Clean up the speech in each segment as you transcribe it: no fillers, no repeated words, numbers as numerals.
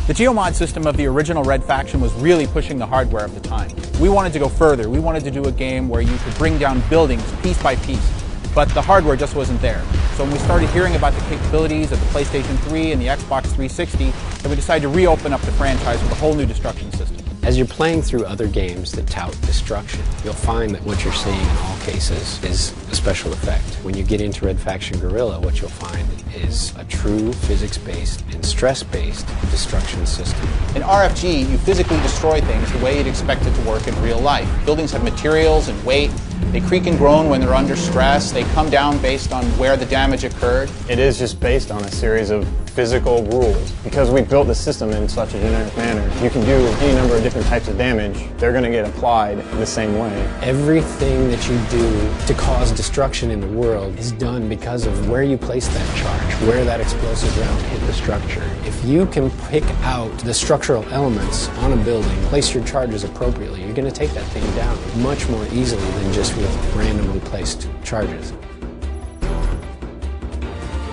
The geomod system of the original Red Faction was really pushing the hardware of the time. We wanted to go further. We wanted to do a game where you could bring down buildings piece by piece, but the hardware just wasn't there. So when we started hearing about the capabilities of the PlayStation 3 and the Xbox 360, then we decided to reopen up the franchise with a whole new destruction system. As you're playing through other games that tout destruction, you'll find that what you're seeing in all cases is a special effect. When you get into Red Faction Guerilla, what you'll find is a true physics-based and stress-based destruction system. In RFG, you physically destroy things the way you'd expect it to work in real life. Buildings have materials and weight. They creak and groan when they're under stress. They come down based on where the damage occurred. It is just based on a series of physical rules. Because we built the system in such a generic manner, you can do any number of different types of damage. They're going to get applied the same way. Everything that you do to cause destruction in the world is done because of where you place that charge, where that explosive round hit the structure. If you can pick out the structural elements on a building, place your charges appropriately, you're going to take that thing down much more easily than just with randomly placed charges.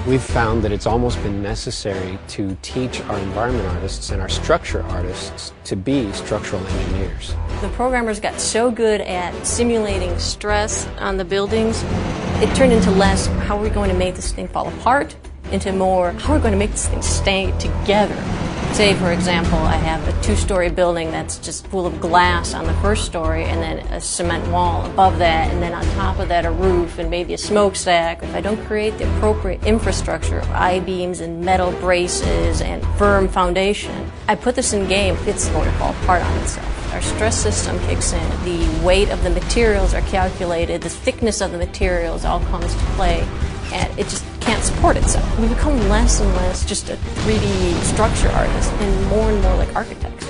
We've found that it's almost been necessary to teach our environment artists and our structure artists to be structural engineers. The programmers got so good at simulating stress on the buildings, it turned into less, how are we going to make this thing fall apart, into more, how are we going to make this thing stay together. Say, for example, I have a two-story building that's just full of glass on the first story and then a cement wall above that, and then on top of that a roof and maybe a smokestack. If I don't create the appropriate infrastructure of I-beams and metal braces and firm foundation, I put this in game, it's going to fall apart on itself. Our stress system kicks in, the weight of the materials are calculated, the thickness of the materials all comes to play, and it just can't support itself. We become less and less just a 3D structure artist and more like architects.